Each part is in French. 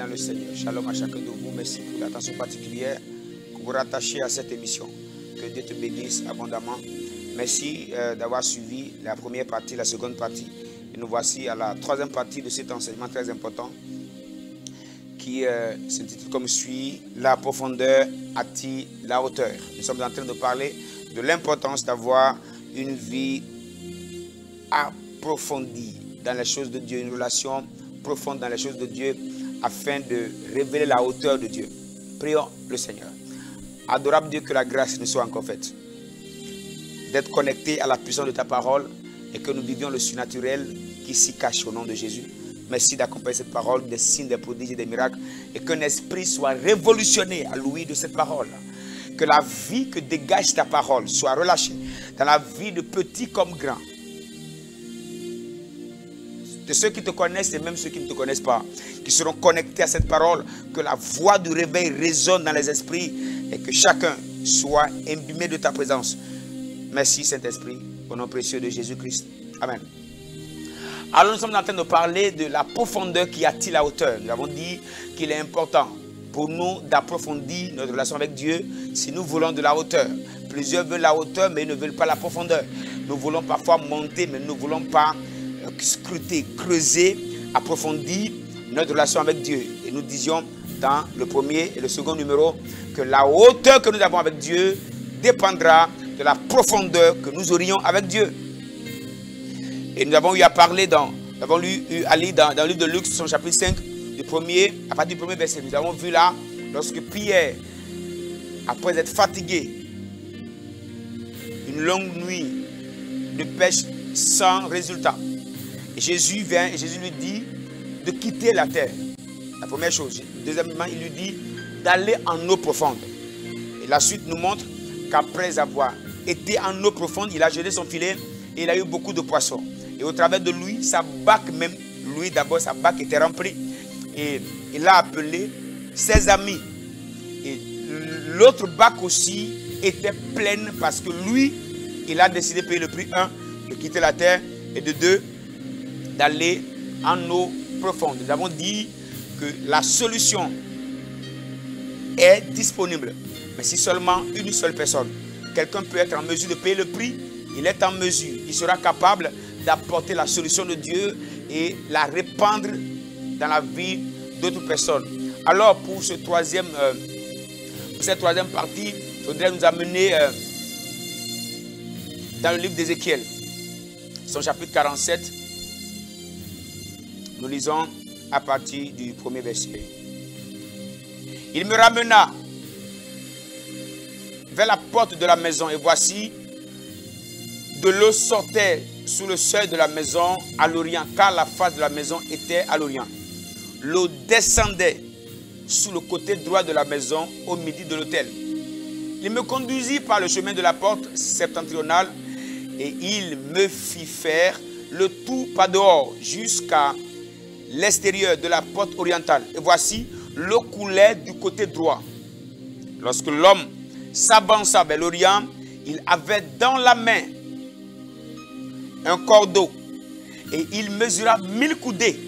le Seigneur. Shalom à chacun de vous. Merci pour l'attention particulière que vous rattachez à cette émission. Que Dieu te bénisse abondamment. Merci d'avoir suivi la première partie, la seconde partie. Et nous voici à la troisième partie de cet enseignement très important qui s'intitule comme suit: la profondeur attire la hauteur. Nous sommes en train de parler de l'importance d'avoir une vie approfondie dans les choses de Dieu, une relation profonde dans les choses de Dieu afin de révéler la hauteur de Dieu. Prions le Seigneur. Adorable Dieu, que la grâce nous soit encore faite d'être connectés à la puissance de ta parole et que nous vivions le surnaturel qui s'y cache au nom de Jésus. Merci d'accompagner cette parole des signes, des prodiges et des miracles et qu'un esprit soit révolutionné à l'ouïe de cette parole. Que la vie que dégage ta parole soit relâchée dans la vie de petits comme grands, de ceux qui te connaissent et même ceux qui ne te connaissent pas, qui seront connectés à cette parole, que la voix du réveil résonne dans les esprits et que chacun soit imbibé de ta présence. Merci Saint-Esprit, au nom précieux de Jésus-Christ. Amen. Alors nous sommes en train de parler de la profondeur qui attire la hauteur. Nous avons dit qu'il est important pour nous d'approfondir notre relation avec Dieu si nous voulons de la hauteur. Plusieurs veulent la hauteur mais ils ne veulent pas la profondeur. Nous voulons parfois monter mais nous ne voulons pas scruter, creuser, approfondir notre relation avec Dieu. Et nous disions dans le premier et le second numéro que la hauteur que nous avons avec Dieu dépendra de la profondeur que nous aurions avec Dieu. Et nous avons eu à parler nous avons eu à lire dans le livre de Luc, son chapitre 5, à partir du premier verset. Nous avons vu là, lorsque Pierre, après être fatigué, une longue nuit de pêche sans résultat, et Jésus vient et Jésus lui dit de quitter la terre. La première chose. Deuxièmement, il lui dit d'aller en eau profonde. Et la suite nous montre qu'après avoir été en eau profonde, il a jeté son filet et il a eu beaucoup de poissons. Et au travers de lui, sa barque même, lui d'abord, sa barque était remplie. Et il a appelé ses amis. Et l'autre barque aussi était pleine parce que lui, il a décidé de payer le prix, 1, de quitter la terre, et de 2, d'aller en eau profonde. Nous avons dit que la solution est disponible. Mais si seulement une seule personne, quelqu'un peut être en mesure de payer le prix, il est en mesure, il sera capable d'apporter la solution de Dieu et la répandre dans la vie d'autres personnes. Alors pour cette troisième partie, je voudrais nous amener dans le livre d'Ézéchiel, son chapitre 47. Nous lisons à partir du premier verset. Il me ramena vers la porte de la maison et voici, de l'eau sortait sous le seuil de la maison à l'orient, car la face de la maison était à l'orient. L'eau descendait sous le côté droit de la maison au midi de l'autel. Il me conduisit par le chemin de la porte septentrionale et il me fit faire le tour pas dehors jusqu'à l'extérieur de la porte orientale. Et voici, l'eau coulait du côté droit. Lorsque l'homme s'avança vers l'orient, il avait dans la main un cordeau et il mesura 1000 coudées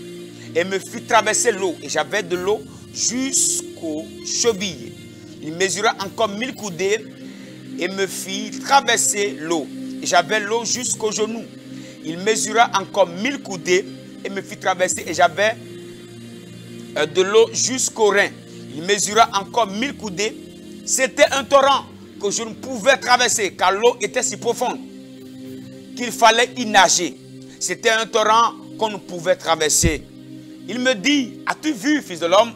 et me fit traverser l'eau. Et j'avais de l'eau jusqu'aux chevilles. Il mesura encore 1000 coudées et me fit traverser l'eau. Et j'avais l'eau jusqu'aux genoux. Il mesura encore 1000 coudées et me fit traverser et j'avais de l'eau jusqu'aux reins. Il mesura encore 1000 coudées. C'était un torrent que je ne pouvais traverser car l'eau était si profonde qu'il fallait y nager. C'était un torrent qu'on ne pouvait traverser. Il me dit, as-tu vu, fils de l'homme?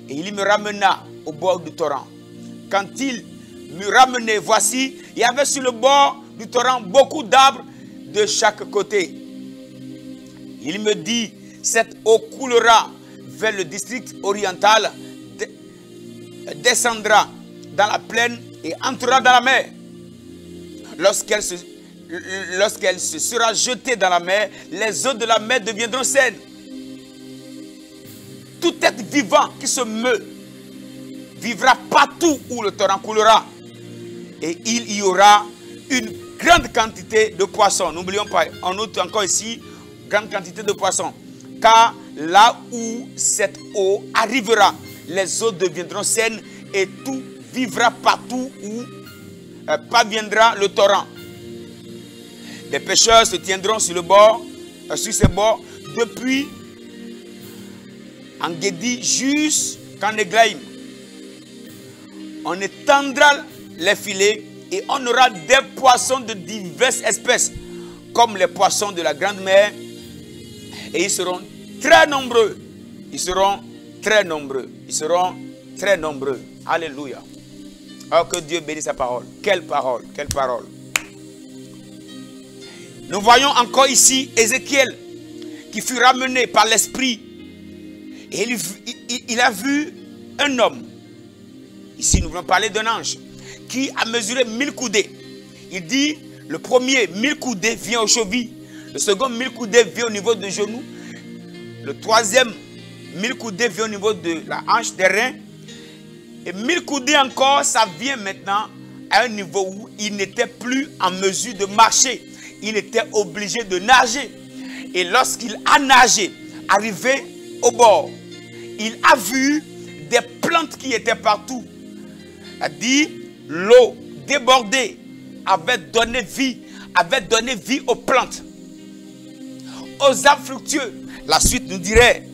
Et il me ramena au bord du torrent. Quand il me ramenait, voici, il y avait sur le bord du torrent beaucoup d'arbres de chaque côté. Il me dit, cette eau coulera vers le district oriental, descendra dans la plaine et entrera dans la mer. Lorsqu'elle se sera jetée dans la mer, les eaux de la mer deviendront saines. Tout être vivant qui se meut vivra partout où le torrent coulera. Et il y aura une grande quantité de poissons. N'oublions pas, on note encore ici, grande quantité de poissons. Car là où cette eau arrivera, les eaux deviendront saines et tout vivra partout où parviendra le torrent. Les pêcheurs se tiendront sur le bord, sur ces bords, depuis Engedi jusqu'en Eglaïm. On étendra les filets et on aura des poissons de diverses espèces, comme les poissons de la grande mer, et ils seront très nombreux. Ils seront très nombreux. Ils seront très nombreux. Alléluia. Oh, que Dieu bénisse sa parole. Quelle parole, quelle parole. Nous voyons encore ici Ézéchiel qui fut ramené par l'Esprit. Et il a vu un homme. Ici, nous voulons parler d'un ange qui a mesuré 1000 coudées. Il dit, le premier 1000 coudées vient aux chevilles. Le second 1000 coudées vient au niveau des genoux. Le troisième 1000 coudées vient au niveau de la hanche, des reins. Et 1000 coudées encore, ça vient maintenant à un niveau où il n'était plus en mesure de marcher. Il était obligé de nager. Et lorsqu'il a nagé, arrivé au bord, il a vu des plantes qui étaient partout. Il a dit, l'eau débordée avait donné vie aux plantes, aux arbres fructueux. La suite nous dirait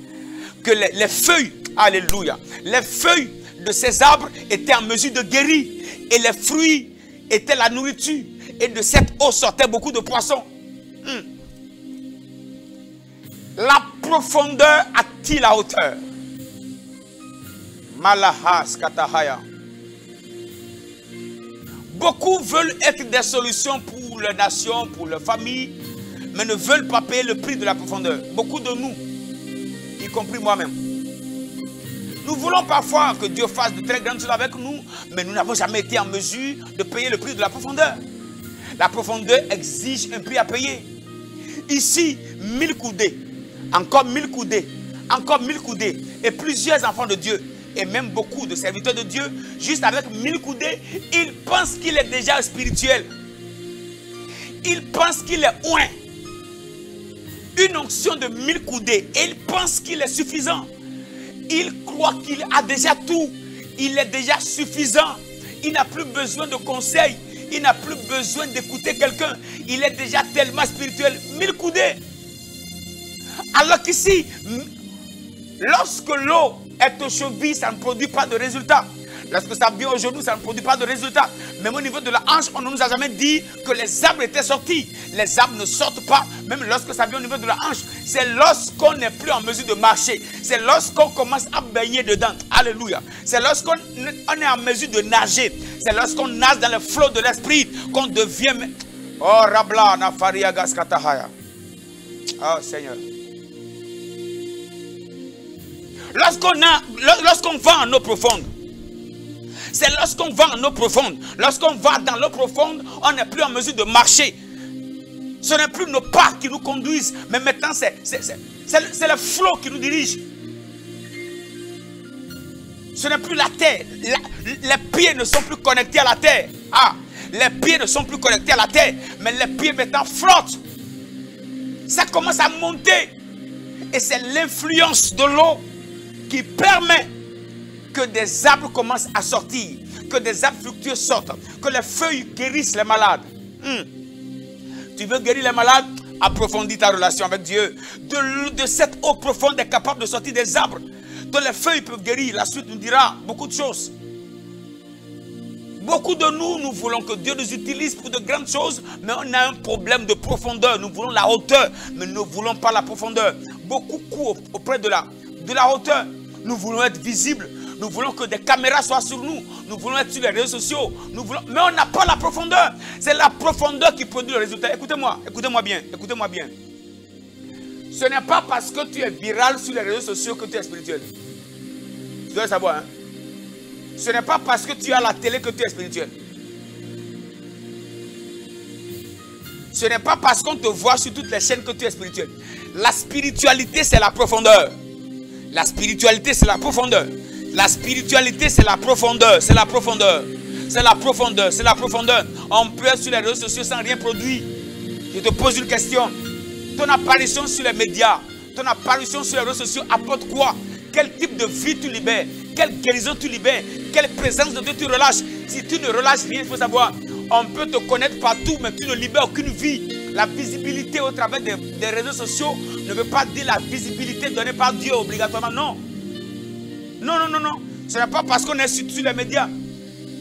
que les feuilles, alléluia, les feuilles de ces arbres étaient en mesure de guérir et les fruits étaient la nourriture. Et de cette eau sortaient beaucoup de poissons. La profondeur attire la hauteur. Malahas Katahaya. Beaucoup veulent être des solutions pour leur nation, pour leur famille, mais ne veulent pas payer le prix de la profondeur. Beaucoup de nous, y compris moi-même. Nous voulons parfois que Dieu fasse de très grandes choses avec nous, mais nous n'avons jamais été en mesure de payer le prix de la profondeur. La profondeur exige un prix à payer. Ici, 1000 coudées, encore 1000 coudées, encore 1000 coudées, et plusieurs enfants de Dieu, et même beaucoup de serviteurs de Dieu, juste avec 1000 coudées, ils pensent qu'il est déjà spirituel. Ils pensent qu'il est oint. Une onction de 1000 coudées, et ils pensent qu'il est suffisant. Ils croient qu'il a déjà tout. Il est déjà suffisant. Il n'a plus besoin de conseils. Il n'a plus besoin d'écouter quelqu'un. Il est déjà tellement spirituel. 1000 coudées. Alors qu'ici, lorsque l'eau est aux chevilles, ça ne produit pas de résultat. Lorsque ça vient aux genoux, ça ne produit pas de résultat. Même au niveau de la hanche, on ne nous a jamais dit que les arbres étaient sortis. Les arbres ne sortent pas, même lorsque ça vient au niveau de la hanche. C'est lorsqu'on n'est plus en mesure de marcher. C'est lorsqu'on commence à baigner dedans. Alléluia. C'est lorsqu'on est en mesure de nager. C'est lorsqu'on nage dans le flot de l'esprit qu'on devient... Oh, Rabla, Nafaria Gaskatahaya. Oh, Seigneur. Lorsqu'on va en eau profonde, c'est lorsqu'on va en eau profonde, lorsqu'on va dans l'eau profonde, on n'est plus en mesure de marcher. Ce n'est plus nos pas qui nous conduisent, mais maintenant c'est le flot qui nous dirige. Ce n'est plus la terre. Les pieds ne sont plus connectés à la terre. Ah, les pieds ne sont plus connectés à la terre, mais les pieds maintenant flottent. Ça commence à monter. Et c'est l'influence de l'eau qui permet que des arbres commencent à sortir, que des arbres fructueux sortent, que les feuilles guérissent les malades. Tu veux guérir les malades? Approfondis ta relation avec Dieu. De cette eau profonde est capable de sortir des arbres dont les feuilles peuvent guérir. La suite nous dira beaucoup de choses. Beaucoup de nous voulons que Dieu nous utilise pour de grandes choses, mais on a un problème de profondeur. Nous voulons la hauteur, mais nous ne voulons pas la profondeur. Beaucoup courent auprès de la hauteur. Nous voulons être visibles. Nous voulons que des caméras soient sur nous. Nous voulons être sur les réseaux sociaux. Mais on n'a pas la profondeur. C'est la profondeur qui produit le résultat. Écoutez-moi, écoutez-moi bien, écoutez-moi bien. Ce n'est pas parce que tu es viral sur les réseaux sociaux que tu es spirituel. Tu dois le savoir, hein. Ce n'est pas parce que tu as la télé que tu es spirituel. Ce n'est pas parce qu'on te voit sur toutes les chaînes que tu es spirituel. La spiritualité, c'est la profondeur. La spiritualité, c'est la profondeur. La spiritualité, c'est la profondeur. C'est la profondeur. C'est la profondeur. C'est la profondeur. On peut être sur les réseaux sociaux sans rien produire. Je te pose une question. Ton apparition sur les médias, ton apparition sur les réseaux sociaux apporte quoi? Quel type de vie tu libères? Quelle guérison tu libères? Quelle présence de Dieu tu relâches? Si tu ne relâches rien, il faut savoir, on peut te connaître partout, mais tu ne libères aucune vie. La visibilité au travers des réseaux sociaux ne veut pas dire la visibilité donnée par Dieu obligatoirement, non. Non, non, non, non. Ce n'est pas parce qu'on est sur les médias.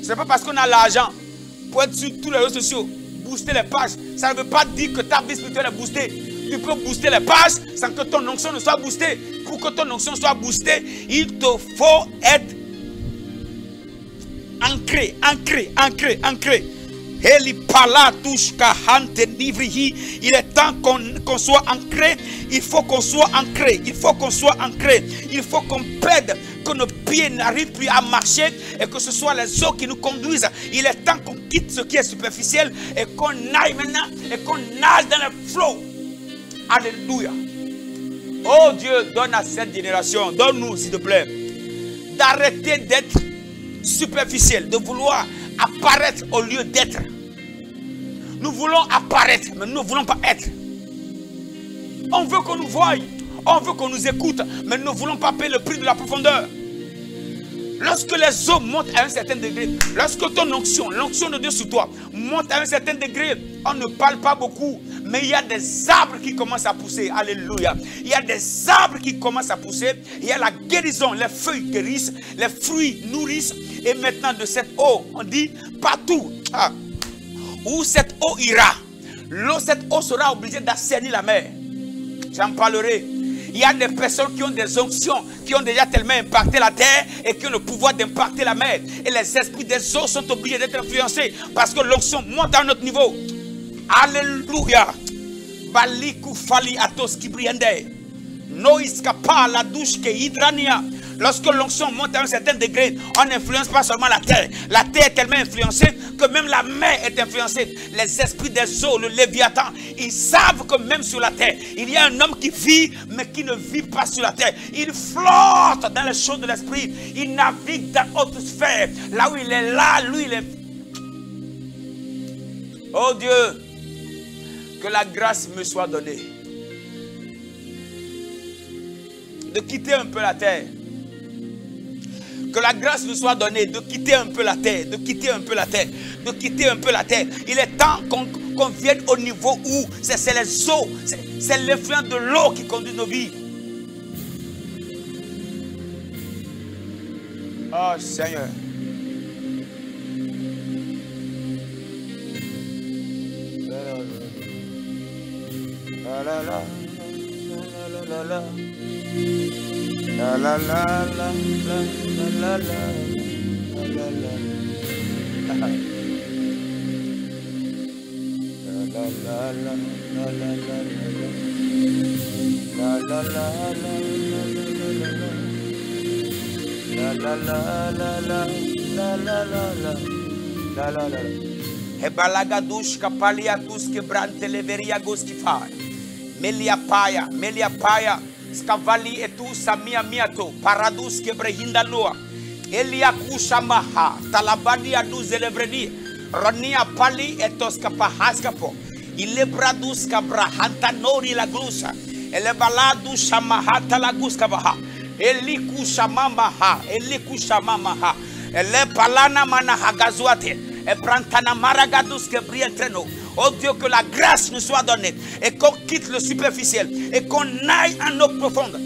Ce n'est pas parce qu'on a l'argent pour être sur tous les réseaux sociaux, booster les pages. Ça ne veut pas dire que ta vie spirituelle est boostée. Tu peux booster les pages sans que ton onction ne soit boostée. Pour que ton onction soit boostée, il te faut être ancré, ancré, ancré, ancré. Il est temps qu'on soit ancré. Il faut qu'on soit ancré. Il faut qu'on soit ancré. Il faut qu'on plaide, que nos pieds n'arrivent plus à marcher et que ce soit les eaux qui nous conduisent. Il est temps qu'on quitte ce qui est superficiel et qu'on aille maintenant et qu'on nage dans le flot. Alléluia. Oh Dieu, donne à cette génération, donne-nous s'il te plaît, d'arrêter d'être superficiel, de vouloir apparaître au lieu d'être. Nous voulons apparaître, mais nous ne voulons pas être. On veut qu'on nous voie, on veut qu'on nous écoute, mais nous ne voulons pas payer le prix de la profondeur. Lorsque les eaux montent à un certain degré, lorsque ton onction, l'onction de Dieu sur toi, monte à un certain degré, on ne parle pas beaucoup, mais il y a des arbres qui commencent à pousser. Alléluia. Il y a des arbres qui commencent à pousser. Il y a la guérison, les feuilles guérissent, les fruits nourrissent. Et maintenant de cette eau, on dit partout où cette eau ira, cette eau sera obligée d'assainir la mer. J'en parlerai. Il y a des personnes qui ont des onctions, qui ont déjà tellement impacté la terre et qui ont le pouvoir d'impacter la mer. Et les esprits des eaux sont obligés d'être influencés parce que l'onction monte à un autre niveau. Alléluia. Baliku fali atos kibriende. No iskapa la douche que hydrania. Lorsque l'onction monte à un certain degré, on n'influence pas seulement la terre. La terre est tellement influencée que même la mer est influencée. Les esprits des eaux, le Léviathan, ils savent que même sur la terre, il y a un homme qui vit, mais qui ne vit pas sur la terre. Il flotte dans les choses de l'esprit. Il navigue dans haute sphère. Là où il est là, lui, il est... Oh Dieu, que la grâce me soit donnée de quitter un peu la terre. Que la grâce nous soit donnée de quitter un peu la terre, de quitter un peu la terre, de quitter un peu la terre. Il est temps qu'on vienne au niveau où c'est les eaux, c'est l'influence de l'eau qui conduit nos vies. Oh Seigneur. La la la la la la. La la la la la la la la la la Ebalagadush kapalia tus quebrante leveria goskifai. Melia paya. Scavali et tout samia miato, paradus quebrehinda noa, Elia kushamaha, talabani adus elebredi, Ronia pali et toscapahaskapo, Ilebradus cabrahanta nori la glusa, Elebaladu shamaha talaguskabaha, Eliku shamamaha, Ele palana manahagazuate, et prantana maragadus quebrientreno. Oh Dieu, que la grâce nous soit donnée et qu'on quitte le superficiel et qu'on aille en eau profonde.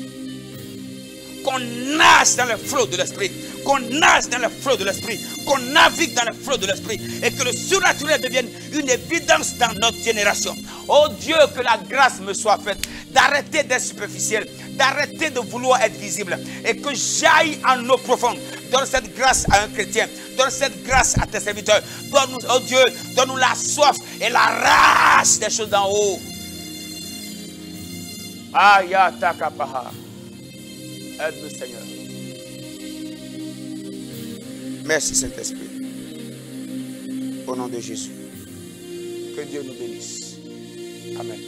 Qu'on nage dans le flot de l'esprit. Qu'on nage dans le flot de l'esprit. Qu'on navigue dans le flot de l'esprit. Et que le surnaturel devienne une évidence dans notre génération. Oh Dieu, que la grâce me soit faite d'arrêter d'être superficiel, d'arrêter de vouloir être visible et que j'aille en eau profonde. Donne cette grâce à un chrétien. Donne cette grâce à tes serviteurs. Donne-nous, oh Dieu, donne-nous la soif et la rage des choses d'en haut. Ayatakapaha. Aide-nous, Seigneur. Merci, Saint-Esprit. Au nom de Jésus. Que Dieu nous bénisse. Amen.